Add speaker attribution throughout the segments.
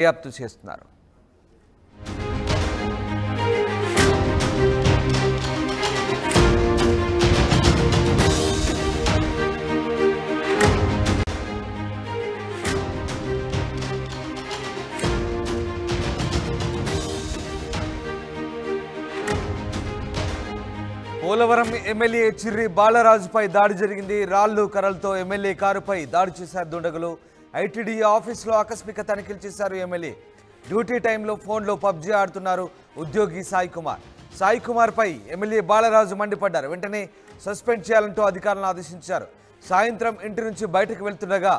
Speaker 1: దర్యాప్తు చేస్తున్నారు. పోలవరం ఎమ్మెల్యే చిర్రి బాలరాజుపై దాడి జరిగింది. రాళ్లు కర్రలతో ఎమ్మెల్యే కారుపై దాడి చేశారు దుండగులు. ఐటీడీఏ ఆఫీసులో ఆకస్మిక తనిఖీలు చేశారు ఎమ్మెల్యే. డ్యూటీ టైంలో ఫోన్లో పబ్జీ ఆడుతున్నారు ఉద్యోగి సాయి కుమార్పై ఎమ్మెల్యే బాలరాజు మండిపడ్డారు. వెంటనే సస్పెండ్ చేయాలంటూ అధికారులను ఆదేశించారు. సాయంత్రం ఇంటి నుంచి బయటకు వెళ్తుండగా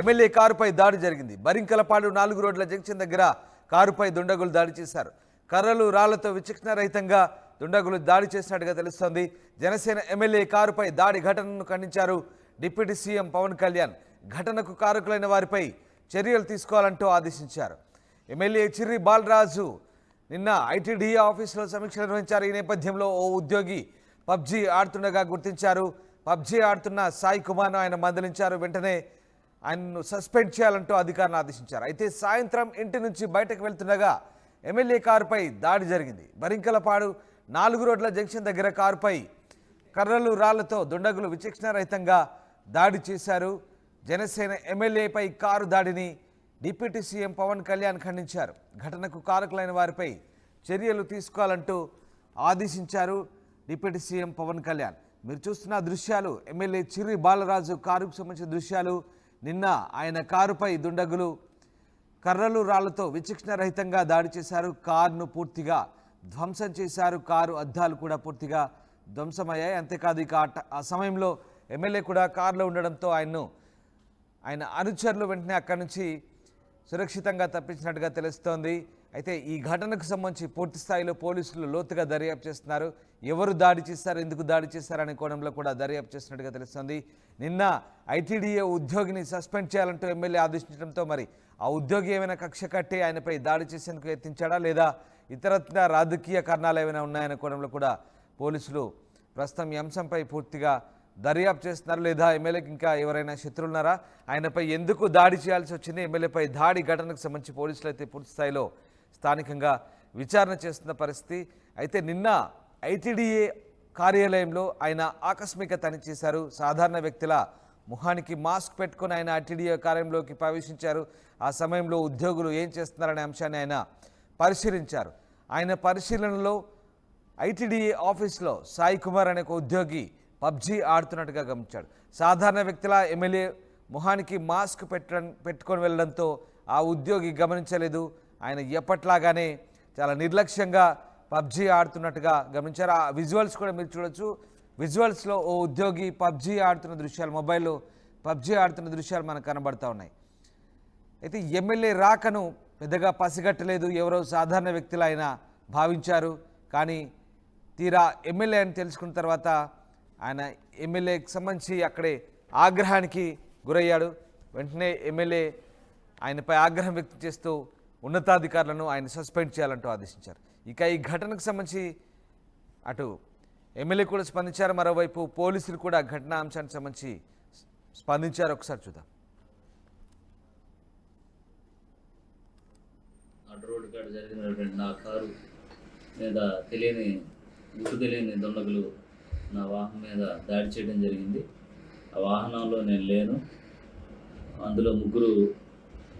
Speaker 1: ఎమ్మెల్యే కారుపై దాడి జరిగింది. బరింకలపాడు 4 రోడ్ల జంక్షన్ దగ్గర కారుపై దుండగులు దాడి చేశారు. కర్రలు రాళ్లతో విచక్షణ రహితంగా దుండగులు దాడి చేసినట్టుగా తెలుస్తోంది. జనసేన ఎమ్మెల్యే కారుపై దాడి ఘటనను ఖండించారు డిప్యూటీ సీఎం పవన్ కళ్యాణ్. ఘటనకు కారకులైన వారిపై చర్యలు తీసుకోవాలంటూ ఆదేశించారు. ఎమ్మెల్యే చిర్రి బాలరాజు నిన్న ఐటీడీఏ ఆఫీసులో సమీక్ష నిర్వహించారు. ఈ నేపథ్యంలో ఓ ఉద్యోగి పబ్జీ ఆడుతుండగా గుర్తించారు. పబ్జీ ఆడుతున్న సాయి కుమార్ను ఆయన మందలించారు. వెంటనే ఆయన్ను సస్పెండ్ చేయాలంటూ అధికారులను ఆదేశించారు. అయితే సాయంత్రం ఇంటి నుంచి బయటకు వెళ్తుండగా ఎమ్మెల్యే కారుపై దాడి జరిగింది. బరింకలపాడు 4 రోడ్ల జంక్షన్ దగ్గర కారుపై కర్రలు రాళ్లతో దుండగులు విచక్షణ రహితంగా దాడి చేశారు. జనసేన ఎమ్మెల్యేపై కారు దాడిని డిప్యూటీ సీఎం పవన్ కళ్యాణ్ ఖండించారు. ఘటనకు కారకులైన వారిపై చర్యలు తీసుకోవాలంటూ ఆదేశించారు డిప్యూటీ సీఎం పవన్ కళ్యాణ్. మీరు చూస్తున్న దృశ్యాలు ఎమ్మెల్యే చిర్రి బాలరాజు కారుకు సంబంధించిన దృశ్యాలు. నిన్న ఆయన కారుపై దుండగులు కర్రలు రాళ్లతో విచక్షణ రహితంగా దాడి చేశారు. కారును పూర్తిగా ధ్వంసం చేశారు. కారు అద్దాలు కూడా పూర్తిగా ధ్వంసమయ్యాయి. అంతేకాదు ఇక ఆ సమయంలో ఎమ్మెల్యే కూడా కారులో ఉండడంతో ఆయన అనుచరులు వెంటనే అక్కడి నుంచి సురక్షితంగా తప్పించినట్టుగా తెలుస్తోంది. అయితే ఈ ఘటనకు సంబంధించి పూర్తి స్థాయిలో పోలీసులు లోతుగా దర్యాప్తు చేస్తున్నారు. ఎవరు దాడి చేశారు, ఎందుకు దాడి చేశారనే కోణంలో కూడా దర్యాప్తు చేస్తున్నట్టుగా తెలుస్తోంది. నిన్న ఐటీడీఏ ఉద్యోగిని సస్పెండ్ చేయాలంటూ ఎమ్మెల్యే ఆదేశించడంతో మరి ఆ ఉద్యోగి ఏమైనా కక్ష కట్టి ఆయనపై దాడి చేసేందుకు యత్నించాడా లేదా ఇతరత్ర రాజకీయ కారణాలు ఏమైనా ఉన్నాయనే కోణంలో కూడా పోలీసులు ప్రస్తుతం ఈ అంశంపై పూర్తిగా దర్యాప్తు చేస్తున్నారు. లేదా ఎమ్మెల్యేకి ఇంకా ఎవరైనా శత్రువులున్నారా, ఆయనపై ఎందుకు దాడి చేయాల్సి వచ్చింది, ఎమ్మెల్యేపై దాడి ఘటనకు సంబంధించి పోలీసులు అయితే పూర్తి స్థాయిలో స్థానికంగా విచారణ చేస్తున్న పరిస్థితి. అయితే నిన్న ఐటీడీఏ కార్యాలయంలో ఆయన ఆకస్మిక తనిఖీ చేశారు. సాధారణ వ్యక్తుల ముఖానికి మాస్క్ పెట్టుకుని ఆయన ఐటీడీఏ కార్యాలయంలోకి ప్రవేశించారు. ఆ సమయంలో ఉద్యోగులు ఏం చేస్తున్నారనే అంశాన్ని ఆయన పరిశీలించారు. ఆయన పరిశీలనలో ఐటీడీఏ ఆఫీస్లో సాయి కుమార్ అనే ఒక ఉద్యోగి పబ్జీ ఆడుతున్నట్టుగా గమనించాడు. సాధారణ వ్యక్తుల ఎమ్మెల్యే ముఖానికి మాస్క్ పెట్టుకొని వెళ్ళడంతో ఆ ఉద్యోగి గమనించలేదు. ఆయన ఎప్పట్లాగానే చాలా నిర్లక్ష్యంగా పబ్జీ ఆడుతున్నట్టుగా గమనించారు. ఆ విజువల్స్ కూడా మీరు చూడొచ్చు. విజువల్స్లో ఓ ఉద్యోగి పబ్జీ ఆడుతున్న దృశ్యాలు, మొబైల్లో పబ్జీ ఆడుతున్న దృశ్యాలు మనకు కనబడుతూ ఉన్నాయి. అయితే ఎమ్మెల్యే రాకను పెద్దగా పసిగట్టలేదు. ఎవరో సాధారణ వ్యక్తులు ఆయన భావించారు. కానీ తీరా ఎమ్మెల్యే అని తెలుసుకున్న తర్వాత ఆయన ఎమ్మెల్యేకి సంబంధించి అక్కడే ఆగ్రహానికి గురయ్యాడు. వెంటనే ఎమ్మెల్యే ఆయనపై ఆగ్రహం వ్యక్తం చేస్తూ ఉన్నతాధికారులను ఆయన సస్పెండ్ చేయాలంటూ ఆదేశించారు. ఇక ఈ ఘటనకు సంబంధించి అటు ఎమ్మెల్యే కూడా స్పందించారు. మరోవైపు పోలీసులు కూడా ఘటనా అంశానికి సంబంధించి స్పందించారు. ఒకసారి చూద్దాం.
Speaker 2: రోడ్డు కాడ జరిగినటువంటి నా కారు మీద తెలియని దుండగులు నా వాహనం మీద దాడి చేయడం జరిగింది. ఆ వాహనంలో నేను లేను. అందులో ముగ్గురు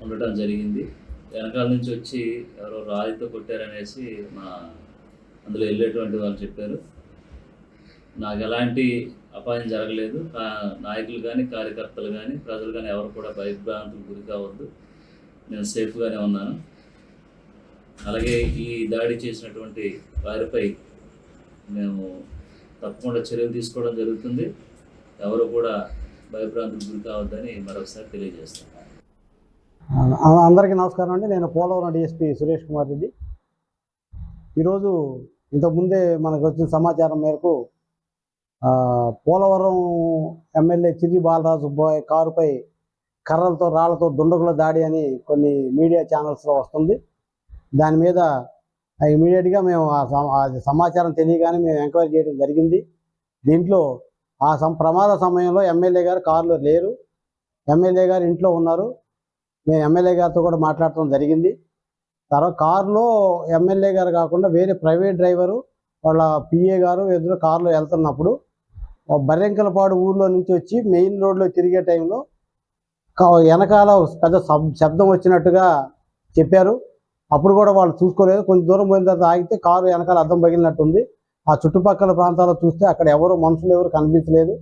Speaker 2: ఉండటం జరిగింది. వెనకాల నుంచి వచ్చి ఎవరో రాయితో కొట్టారనేసి అందులో వెళ్ళేటువంటి వాళ్ళు చెప్పారు. నాకు ఎలాంటి అపాయం జరగలేదు. నాయకులు కానీ, కార్యకర్తలు కానీ, ప్రజలు కానీ ఎవరు కూడా భయభ్రాంతులకు గురి కావద్దు. నేను సేఫ్గానే ఉన్నాను. అలాగే ఈ దాడి చేసినటువంటి వారిపై మేము తప్పకుండా చర్యలు తీసుకోవడం జరుగుతుంది. ఎవరు కూడా భయభ్రాంతులకు గురి కావద్దని మరొకసారి తెలియజేస్తాను.
Speaker 3: అందరికీ నమస్కారం అండి. నేను పోలవరం డిఎస్పీ సురేష్ కుమార్ రెడ్డి. ఈరోజు ఇంతకుముందే మనకు వచ్చిన సమాచారం మేరకు పోలవరం ఎమ్మెల్యే చిర్రి బాలరాజు కారుపై కర్రలతో రాళ్లతో దుండగుల దాడి అని కొన్ని మీడియా ఛానల్స్లో వస్తుంది. దాని మీద ఇమీడియట్గా మేము సమాచారం తెలియగానే మేము ఎంక్వైరీ చేయడం జరిగింది. దీంట్లో ప్రమాద సమయంలో ఎమ్మెల్యే గారు కారులో లేరు. ఎమ్మెల్యే గారు ఇంట్లో ఉన్నారు. నేను ఎమ్మెల్యే గారితో కూడా మాట్లాడటం జరిగింది. తర్వాత కారులో ఎమ్మెల్యే గారు కాకుండా వేరే ప్రైవేట్ డ్రైవరు వాళ్ళ పిఏ గారు ఎదురు కారులో వెళ్తున్నప్పుడు బర్రెంకలపాడు ఊర్లో నుంచి వచ్చి మెయిన్ రోడ్లో తిరిగే టైంలో వెనకాల పెద్ద శబ్దం వచ్చినట్టుగా చెప్పారు. అప్పుడు కూడా వాళ్ళు చూసుకోలేదు. కొంచెం దూరం పోయిన తర్వాత ఆగితే కారు వెనకాల అద్దం పగిలినట్టుంది. ఆ చుట్టుపక్కల ప్రాంతాల్లో చూస్తే అక్కడ మనుషులు ఎవరు కనిపించలేదు.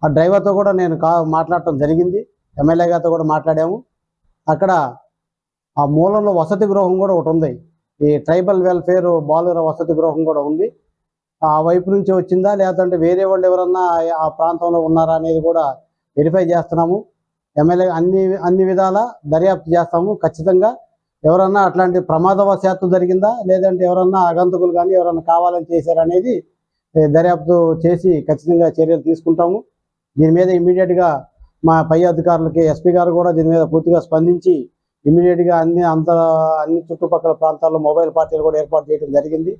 Speaker 3: ఆ డ్రైవర్తో కూడా నేను మాట్లాడటం జరిగింది. ఎమ్మెల్యే గారితో కూడా మాట్లాడాము. అక్కడ ఆ మూలంలో వసతి గృహం కూడా ఒకటి ఉంది. ఈ ట్రైబల్ వెల్ఫేర్ బాలుర వసతి గృహం కూడా ఉంది. ఆ వైపు నుంచి వచ్చిందా లేదంటే వేరే వాళ్ళు ఎవరన్నా ఆ ప్రాంతంలో ఉన్నారా అనేది కూడా వెరిఫై చేస్తున్నాము. ఎమ్మెల్యే అన్ని విధాల దర్యాప్తు చేస్తాము. ఖచ్చితంగా ఎవరన్నా అట్లాంటి ప్రమాదవశాత్తు జరిగిందా లేదంటే ఎవరన్నా ఆగంతకులు కానీ ఎవరన్నా కావాలని చేశారనేది దర్యాప్తు చేసి ఖచ్చితంగా చర్యలు తీసుకుంటాము. దీని మీద ఇమీడియట్గా మా పై అధికారులకి ఎస్పీ గారు కూడా దీని మీద పూర్తిగా స్పందించి ఇమీడియట్గా అన్ని చుట్టుపక్కల ప్రాంతాల్లో మొబైల్ పార్టీలు కూడా ఏర్పాటు చేయడం జరిగింది.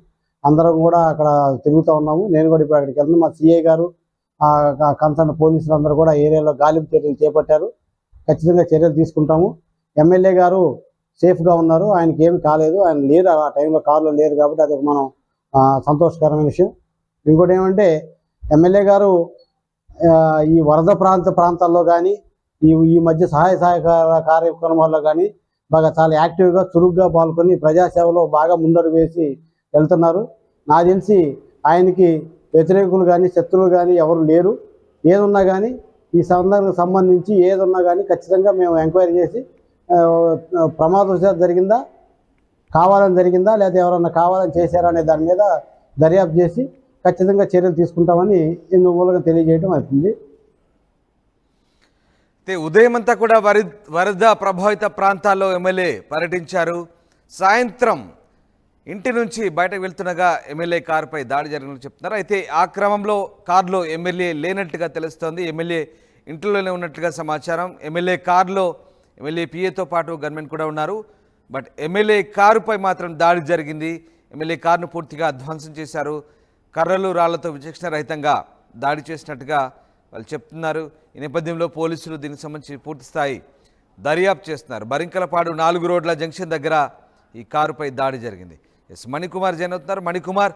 Speaker 3: అందరం కూడా అక్కడ తిరుగుతూ ఉన్నాము. నేను కూడా ఇప్పుడు అక్కడికి వెళ్తున్నాను. మా సిఐ గారు కన్సర్న్ పోలీసులు అందరూ కూడా ఏరియాలో గాలింపు చర్యలు చేపట్టారు. ఖచ్చితంగా చర్యలు తీసుకుంటాము. ఎమ్మెల్యే గారు సేఫ్గా ఉన్నారు. ఆయనకి ఏమి కాలేదు. ఆయన లేరు, ఆ టైంలో కారులో లేరు కాబట్టి అది మనం సంతోషకరమైన విషయం. ఇంకోటి ఏమంటే ఎమ్మెల్యే గారు ఈ వరద ప్రాంతాల్లో కానీ ఈ మధ్య సహాయ కార్యక్రమాల్లో కానీ బాగా చాలా యాక్టివ్గా చురుగ్గా పాల్గొని ప్రజాసేవలో బాగా ముందడుగు వేసి వెళ్తున్నారు. నాకు తెలిసి ఆయనకి వ్యతిరేకులు కానీ శత్రువులు కానీ ఎవరు లేరు. ఏదున్నా కానీ ఈ సందర్భానికి సంబంధించి ఏదున్నా కానీ ఖచ్చితంగా మేము ఎంక్వైరీ చేసి ప్రమాదవశాత్తు జరిగిందా, కావాలని జరిగిందా, లేదా ఎవరన్నా కావాలని చేశారా అనే దాని మీద దర్యాప్తు చేసి ఖచ్చితంగా చర్యలు తీసుకుంటామని ఇందు మూలంగా తెలియజేయడం అవుతుంది.
Speaker 1: ఉదయం అంతా కూడా వరద ప్రభావిత ప్రాంతాల్లో ఎమ్మెల్యే పర్యటించారు. సాయంత్రం ఇంటి నుంచి బయటకు వెళ్తుండగా ఎమ్మెల్యే కారుపై దాడి జరిగినట్టు చెప్తున్నారు. అయితే ఆ క్రమంలో కారులో ఎమ్మెల్యే లేనట్టుగా తెలుస్తోంది. ఎమ్మెల్యే ఇంట్లోనే ఉన్నట్లుగా సమాచారం. ఎమ్మెల్యే కారులో ఎమ్మెల్యే పిఏతో పాటు గన్మెన్ కూడా ఉన్నారు. బట్ ఎమ్మెల్యే కారుపై మాత్రం దాడి జరిగింది. ఎమ్మెల్యే కారును పూర్తిగా ధ్వంసం చేశారు. కర్రలు రాళ్లతో విచక్షణ రహితంగా దాడి చేసినట్టుగా వాళ్ళు చెప్తున్నారు. ఈ నేపథ్యంలో పోలీసులు దీనికి సంబంధించి పూర్తి స్థాయి దర్యాప్తు చేస్తున్నారు. బరింకలపాడు 4 రోడ్ల జంక్షన్ దగ్గర ఈ కారుపై దాడి జరిగింది. మణికుమార్ జైన్ అవుతున్నారు. మణికుమార్,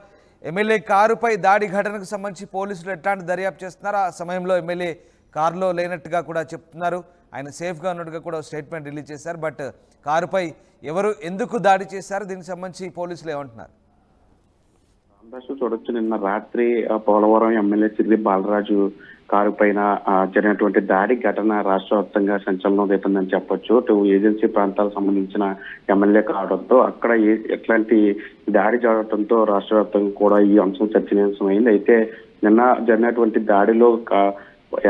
Speaker 1: ఎమ్మెల్యే కారుపై దాడి ఘటనకు సంబంధించి పోలీసులు ఎట్లాంటి దర్యాప్తు చేస్తున్నారు? ఆ సమయంలో ఎమ్మెల్యే కారులో లేనట్టుగా కూడా చెప్తున్నారు. ఆయన సేఫ్గా ఉన్నట్టుగా కూడా స్టేట్మెంట్ రిలీజ్ చేశారు. బట్ కారుపై ఎవరు ఎందుకు దాడి చేశారు, దీనికి సంబంధించి పోలీసులు ఏమంటున్నారు?
Speaker 4: చూడొచ్చు, నిన్న రాత్రి పోలవరం ఎమ్మెల్యే చిర్రి బాలరాజు కారు పైన జరిగినటువంటి దాడి ఘటన రాష్ట్ర వ్యాప్తంగా సంచలనం రేపిందని చెప్పొచ్చు. ఏజెన్సీ ప్రాంతాలకు సంబంధించిన ఎమ్మెల్యే కావడంతో అక్కడ ఎట్లాంటి దాడి జరగడంతో రాష్ట్ర వ్యాప్తంగా కూడా ఈ అంశం చర్చనీయాంశమైంది. అయితే నిన్న జరిగినటువంటి దాడిలో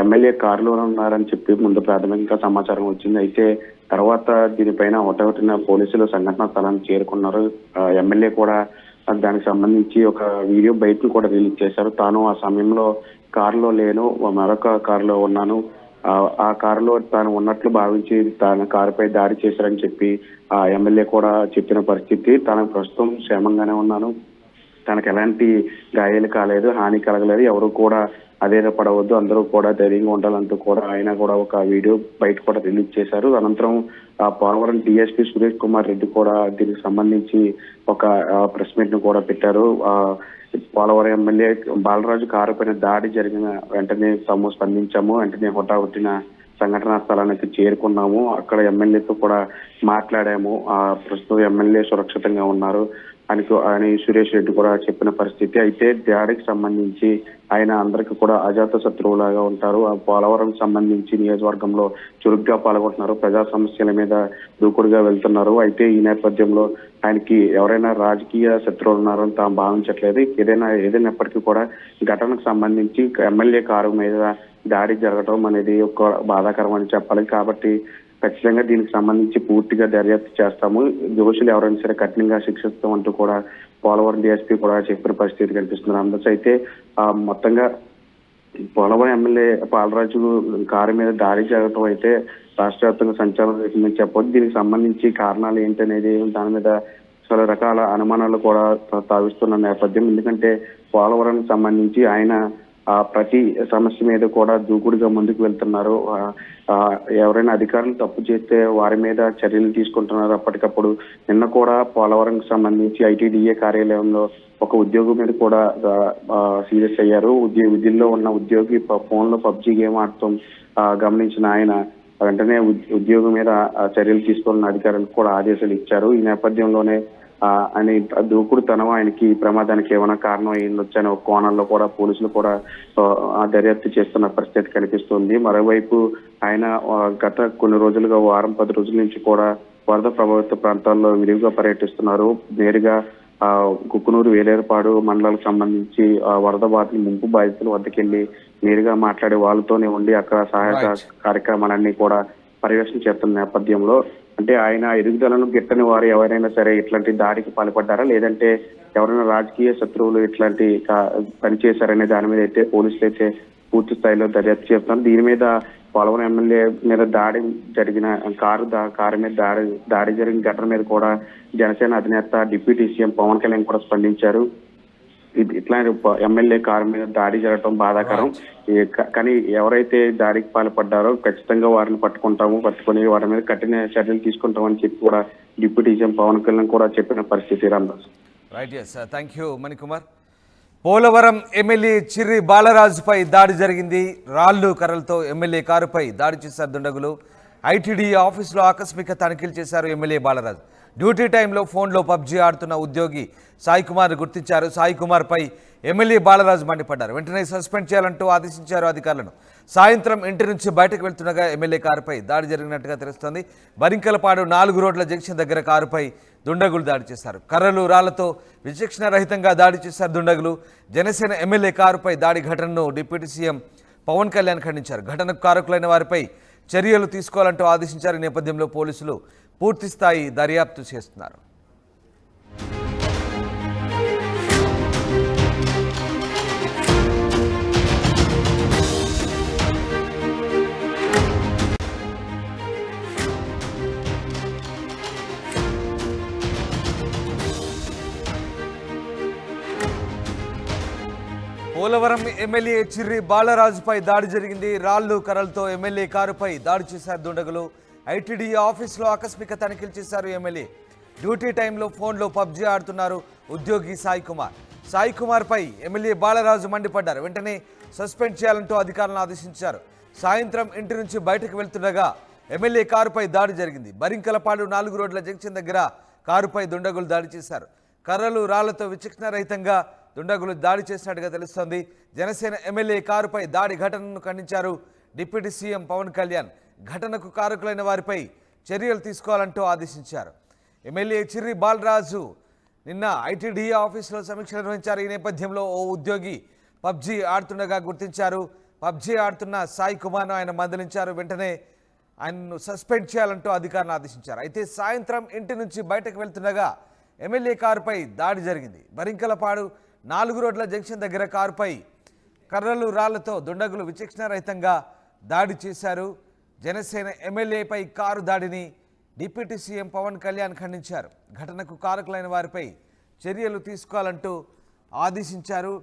Speaker 4: ఎమ్మెల్యే కారులో ఉన్నారని చెప్పి ముందు ప్రాథమికంగా సమాచారం వచ్చింది. అయితే తర్వాత దీనిపైన ఒకటిన పోలీసులు సంఘటనా స్థలానికి చేరుకున్నారు. ఎమ్మెల్యే కూడా దానికి సంబంధించి ఒక వీడియో బయటను కూడా రిలీజ్ చేశారు. తాను ఆ సమయంలో కారులో లేను, మరొక కారులో ఉన్నాను, ఆ కారులో తాను ఉన్నట్లు భావించి తన కారుపై దాడి చేశారని చెప్పి ఆ ఎమ్మెల్యే కూడా చెప్పిన పరిస్థితి. తాను ప్రస్తుతం క్షేమంగానే ఉన్నాను, తనకు ఎలాంటి గాయాలు కాలేదు, హాని కలగలేదు, ఎవరు కూడా అధైర్యపడవద్దు, అందరూ కూడా ధైర్యంగా ఉండాలంటూ కూడా ఆయన కూడా ఒక వీడియో బయట కూడా రిలీజ్ చేశారు. అనంతరం పోలవరం డిఎస్పీ సురేష్ కుమార్ రెడ్డి కూడా దీనికి సంబంధించి ఒక ప్రెస్ మీట్ ను కూడా పెట్టారు. పోలవరం ఎమ్మెల్యే బాలరాజు కారు పైన దాడి జరిగిన వెంటనే తాము స్పందించాము, వెంటనే హుటాహుటిన సంఘటనా స్థలానికి చేరుకున్నాము, అక్కడ ఎమ్మెల్యేతో కూడా మాట్లాడాము, ప్రస్తుతం ఎమ్మెల్యే సురక్షితంగా ఉన్నారు అని సురేష్ రెడ్డి కూడా చెప్పిన పరిస్థితి. అయితే దాడికి సంబంధించి ఆయన అందరికీ కూడా అజాత శత్రువులాగా ఉంటారు. ఆ పోలవరం సంబంధించి నియోజకవర్గంలో చురుగ్గా పాల్గొంటున్నారు, ప్రజా సమస్యల మీద దూకుడుగా వెళ్తున్నారు. అయితే ఈ నేపథ్యంలో ఆయనకి ఎవరైనా రాజకీయ శత్రువులు ఉన్నారని తాము భావించట్లేదు. ఏదైనప్పటికీ కూడా ఘటనకు సంబంధించి ఎమ్మెల్యే కారు మీద దాడి జరగడం అనేది ఒక బాధాకరం అని చెప్పాలి. కాబట్టి ఖచ్చితంగా దీనికి సంబంధించి పూర్తిగా దర్యాప్తు చేస్తాము, దోషులు ఎవరైనా సరే కఠినంగా శిక్షిస్తామంటూ కూడా పోలవరం డిఎస్పీ కూడా చెప్పిన పరిస్థితి కనిపిస్తుంది. అందులో అయితే మొత్తంగా పోలవరం ఎమ్మెల్యే బాలరాజు కారు మీద దాడి జరగడం అయితే రాష్ట్ర వ్యాప్తంగా సంచలనం రేపిందని చెప్పొచ్చు. దీనికి సంబంధించి కారణాలు ఏంటనేది దాని మీద చాలా రకాల అనుమానాలు కూడా తావిస్తున్న నేపథ్యం. ఎందుకంటే పోలవరానికి సంబంధించి ఆయన ప్రతి సమస్య మీద కూడా దూకుడుగా ముందుకు వెళ్తున్నారు. ఎవరైనా అధికారులు తప్పు చేస్తే వారి మీద చర్యలు తీసుకుంటున్నారు అప్పటికప్పుడు. నిన్న కూడా పోలవరంకి సంబంధించి ఐటీడీఏ కార్యాలయంలో ఒక ఉద్యోగి మీద కూడా సీరియస్ అయ్యారు. విధుల్లో ఉన్న ఉద్యోగి ఫోన్లో పబ్జీ గేమ్ ఆడటం గమనించిన ఆయన వెంటనే ఉద్యోగం మీద చర్యలు తీసుకున్న అధికారులకు కూడా ఆదేశాలు ఇచ్చారు. ఈ నేపథ్యంలోనే ఆయన దూకుడుతనం ఆయనకి ప్రమాదానికి ఏమైనా కారణం అయ్యిందొచ్చని ఒక కోణంలో కూడా పోలీసులు కూడా దర్యాప్తు చేస్తున్న పరిస్థితి కనిపిస్తుంది. మరోవైపు ఆయన గత కొన్ని రోజులుగా 10 రోజుల నుంచి కూడా వరద ప్రభావిత ప్రాంతాల్లో విరివిగా పర్యటిస్తున్నారు. నేరుగా కుక్కునూరు, వేలేరుపాడు మండలాలకు సంబంధించి వరద బాధితులు ముంపు బాధితుల వద్దకెళ్లి నేరుగా మాట్లాడే వాళ్ళతోనే ఉండి అక్కడ సహాయక కార్యక్రమాలన్నీ కూడా పర్యవేక్షణ చేస్తున్న నేపథ్యంలో అంటే ఆయన ఎదుగుదలను గిట్టని వారు ఎవరైనా సరే ఇట్లాంటి దాడికి పాల్పడ్డారా, లేదంటే ఎవరైనా రాజకీయ శత్రువులు ఇట్లాంటి పని చేశారనే దాని మీద అయితే పోలీసులు అయితే పూర్తి స్థాయిలో దర్యాప్తు చేస్తున్నారు. దీని మీద పోలవరం ఎమ్మెల్యే మీద దాడి జరిగిన కారు మీద దాడి జరిగిన ఘటన మీద కూడా జనసేన అధినేత డిప్యూటీ సీఎం పవన్ కళ్యాణ్ కూడా స్పందించారు. ఇట్లాంటి ఎమ్మెల్యే కారు మీద దాడి జరగడం బాధాకరం, కానీ ఎవరైతే దాడికి పాల్పడ్డారో ఖచ్చితంగా వారిని పట్టుకుని వారి మీద కఠిన చర్యలు తీసుకుంటామని చెప్పి కూడా డిప్యూటీ సీఎం పవన్ కళ్యాణ్ కూడా చెప్పిన పరిస్థితి. Ramadas.
Speaker 1: Right, yes, thank you Manikumar. Polavaram MLA Chirri బాలరాజుపై దాడి జరిగింది. రాళ్లు కర్రలతో ఎమ్మెల్యే కారుపై దాడి చేశారు దుండగులు. ఐటీడీ ఆఫీసులో ఆకస్మిక తనిఖీలు చేశారు ఎమ్మెల్యే బాలరాజు. డ్యూటీ టైంలో ఫోన్లో పబ్జీ ఆడుతున్న ఉద్యోగి సాయి కుమార్ గుర్తించారు. సాయి కుమార్పై ఎమ్మెల్యే బాలరాజు మండిపడ్డారు. వెంటనే సస్పెండ్ చేయాలంటూ ఆదేశించారు అధికారులను. సాయంత్రం ఇంటి నుంచి బయటకు వెళ్తుండగా ఎమ్మెల్యే కారుపై దాడి జరిగినట్టుగా తెలుస్తోంది. బరింకలపాడు 4 రోడ్ల జంక్షన్ దగ్గర కారుపై దుండగులు దాడి చేశారు. కర్రలు, రాళ్లతో విచక్షణ రహితంగా దాడి చేశారు దుండగులు. జనసేన ఎమ్మెల్యే కారుపై దాడి ఘటనను డిప్యూటీ సీఎం పవన్ కళ్యాణ్ ఖండించారు. ఘటనకు కారకులైన వారిపై చర్యలు తీసుకోవాలంటూ ఆదేశించారు. ఈ నేపథ్యంలో పోలీసులు పూర్తిస్థాయి దర్యాప్తు చేస్తున్నారు. పోలవరం ఎమ్మెల్యే చిర్రి బాలరాజుపై దాడి జరిగింది. రాళ్లు కర్రలతో ఎమ్మెల్యే కారుపై దాడి చేశారు దుండగులు. ఐటీడీ ఆఫీసులో ఆకస్మిక తనిఖీలు చేశారు ఎమ్మెల్యే. డ్యూటీ టైంలో ఫోన్లో పబ్జీ ఆడుతున్నారు ఉద్యోగి సాయి కుమార్. సాయి కుమార్పై ఎమ్మెల్యే బాలరాజు మండిపడ్డారు. వెంటనే సస్పెండ్ చేయాలంటూ అధికారులను ఆదేశించారు. సాయంత్రం ఇంటి నుంచి బయటకు వెళ్తుండగా ఎమ్మెల్యే కారుపై దాడి జరిగింది. బరింకలపాడు 4 రోడ్ల జంక్షన్ దగ్గర కారుపై దుండగులు దాడి చేశారు. కర్రలు, రాళ్లతో విచక్షణ రహితంగా దుండగులు దాడి చేసినట్టుగా తెలుస్తోంది. జనసేన ఎమ్మెల్యే కారుపై దాడి ఘటనను ఖండించారు డిప్యూటీ సీఎం పవన్ కళ్యాణ్. ఘటనకు కారకులైన వారిపై చర్యలు తీసుకోవాలంటూ ఆదేశించారు. ఎమ్మెల్యే చిర్రి బాలరాజు నిన్న ఐటీడీ ఆఫీసులో సమీక్ష నిర్వహించారు. ఈ నేపథ్యంలో ఓ ఉద్యోగి పబ్జీ ఆడుతుండగా గుర్తించారు. పబ్జీ ఆడుతున్న సాయి కుమార్ను ఆయన మందలించారు. వెంటనే ఆయన్ను సస్పెండ్ చేయాలంటూ అధికారులను ఆదేశించారు. అయితే సాయంత్రం ఇంటి నుంచి బయటకు వెళ్తుండగా ఎమ్మెల్యే కారుపై దాడి జరిగింది. బరింకలపాడు 4 రోడ్ల జంక్షన్ దగ్గర కారుపై కర్రలు, రాళ్లతో దుండగులు విచక్షణ రహితంగా దాడి చేశారు. జనసేన ఎమ్మెల్యేపై కారు దాడిని డిప్యూటీ సీఎం పవన్ కళ్యాణ్ ఖండించారు. ఘటనకు కారకులైన వారిపై చర్యలు తీసుకోవాలంటూ ఆదేశించారు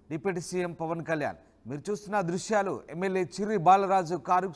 Speaker 1: డిప్యూటీ సీఎం పవన్ కళ్యాణ్. మీరు చూస్తున్న దృశ్యాలు ఎమ్మెల్యే చిర్రి బాలరాజు కారుకు